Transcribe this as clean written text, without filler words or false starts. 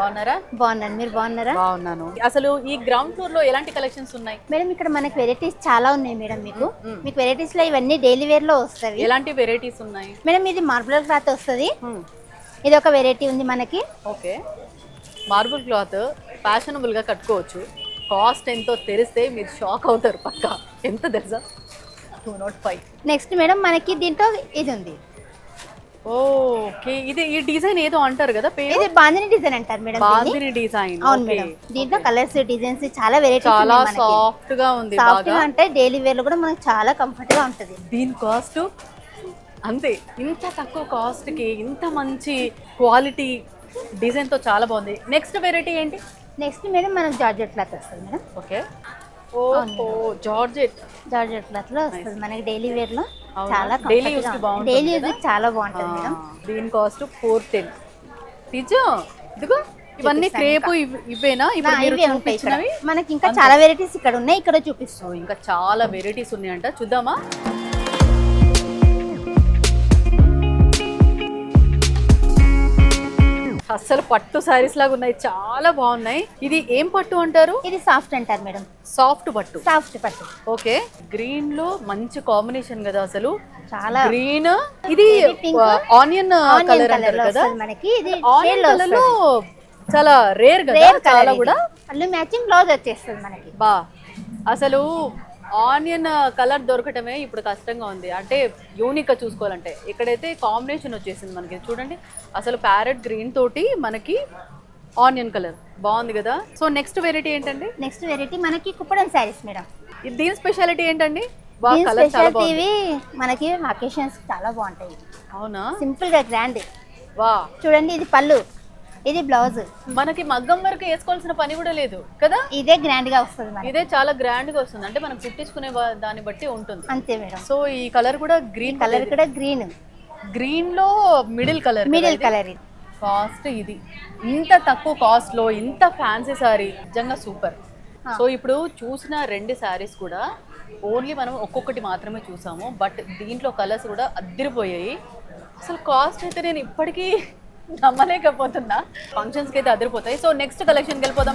బాగున్నారా? బాగున్నాను, మీరు బాగున్నారా? బాగున్నాను. అసలు ఈ గ్రౌండ్ ఫ్లోర్ లో ఎలాంటి కలెక్షన్స్ ఉన్నాయి మేడం ఇక్కడ మనకి వెరైటీస్ చాలా ఉన్నాయి మేడం. మీకు వెరైటీస్ లో ఇవన్నీ డైలీ వేర్ లో వస్తాయి. ఎలాంటి వెరైటీస్ ఉన్నాయి మేడం ఇది మార్బుల్ క్లాత్ వస్తుంది. ఇది ఒక వెరైటీ ఉంది మనకి. ఓకే, మార్బుల్ క్లాత్ ఫ్యాషనబుల్ గా కట్టుకోవచ్చు. కాస్ట్ ఎంతో తెలిస్తే మీరు షాక్ అవుతారు పక్కా. ఎంత తెలుసా? 205. నెక్స్ట్ మేడం మనకి దీంట్లో ఇది ఉంది. ఓకే, ఇది ఈ డిజైన్ ఏదో అంటారు కదా పేరు? ఇది బాందిని డిజైన్ అంటారు మేడం. బాందిని డిజైన్. అవును మేడం. దీంట్లో కలర్స్ డిజైన్స్ చాలా వెరైటీస్ చాలా ఉన్నాయి మనకి. సాఫ్ట్ గా ఉంది. సాఫ్ట్ గా అంటే డైలీ వేర్ లో కూడా మనకి చాలా కంఫర్ట్ గా ఉంటది. దీని కాస్ట్ అంతే. ఇంత తక్కువ కాస్ట్ కి ఇంత మంచి క్వాలిటీ డిజైన్ తో చాలా బాగుంది. నెక్స్ట్ వెరైటీ ఏంటి? నెక్స్ట్ మేడం మనకి జార్జెట్ క్లాత్ వస్తుంది మేడం. ఓకే, ఓ జార్జెట్ క్లాత్ లో వస్తుంది మనకి డైలీ వేర్ లో. చాలా డైలీ యూస్ కి బాగుంటుంది. డైలీ యూస్ చాలా బాగుంటుంది మేడం. దీని కాస్ట్ 410. నిజం? ఇదిగో ఇవన్నీ క్రేప్ ఇవేనా? ఇప్పుడు మీరు చూపించినవి మనకి ఇంకా చాలా వెరైటీస్ ఇక్కడ ఉన్నాయి. ఇక్కడ చూపిస్తాం. ఇంకా చాలా వెరైటీస్ ఉన్నాయంట, చూద్దామా? అసలు పట్టు సారీస్ లాగా ఉన్నాయి, చాలా బాగున్నాయి. ఇది ఏం పట్టు అంటారు? ఇది సాఫ్ట్ అంటారు మేడం. సాఫ్ట్ పట్టు. సాఫ్ట్ పట్టు. ఓకే, గ్రీన్ లో మంచి కాంబినేషన్ కదా అసలు. చాలా గ్రీన్. ఇది ఆనియన్ కలర్ అంటారు కదా మనకి. ఇది ఆనియన్ కలర్ లో చాలా రేర్ కదా, చాలా కూడా. అల్లు మ్యాచింగ్ బ్లౌజ్ వచ్చేస్తుంది మనకి. బా, అసలు ఆనియన్ కలర్ దొరకటమే ఇప్పుడు కష్టంగా ఉంది. అంటే యూనిక్ గా చూసుకోవాలంటే ఇక్కడైతే కాంబినేషన్ వచ్చేసింది మనకి. చూడండి అసలు ప్యారెట్ గ్రీన్ తోటి మనకి ఆనియన్ కలర్ బాగుంది కదా. సో నెక్స్ట్ వెరైటీ ఏంటండి? నెక్స్ట్ వెరైటీ మనకి కుప్పడం శారీస్ మేడం. దీని స్పెషాలిటీ ఏంటండి? స్పెషాలిటీ మనకి అకేషన్స్ చాలా బాగుంటాయి. అవునా? సింపుల్ గా గ్రాండ్. వా, చూడండి ఇది పళ్ళు, ఇది బ్లౌజ్. మనకి మగ్గం వరకు వేసుకోవాల్సిన పని కూడా లేదు కదా. ఇదే గ్రాండ్ గా వస్తుంది. ఇదే చాలా గ్రాండ్ గా వస్తుంది. అంటే మనం కుట్టించుకునే దాన్ని బట్టి ఉంటుంది. అంతే మేడం. సో ఈ కలర్ కూడా గ్రీన్ కలర్ కూడా గ్రీన్. గ్రీన్ లో మిడిల్ కలర్. కలర్. కాస్ట్ ఇది ఇంత తక్కువ కాస్ట్ లో ఇంత ఫ్యాన్సీ సారీ నిజంగా సూపర్. సో ఇప్పుడు చూసిన 2 సారీస్ కూడా ఓన్లీ మనం ఒక్కొక్కటి మాత్రమే చూసాము. బట్ దీంట్లో కలర్స్ కూడా అదిరిపోయాయి. అసలు కాస్ట్ అయితే నేను ఇప్పటికీ నమ్మలేకపోతున్నా. ఫంక్షన్స్కి అయితే అదిరిపోతాయి. సో నెక్స్ట్ కలెక్షన్కి వెళ్ళిపోదాం.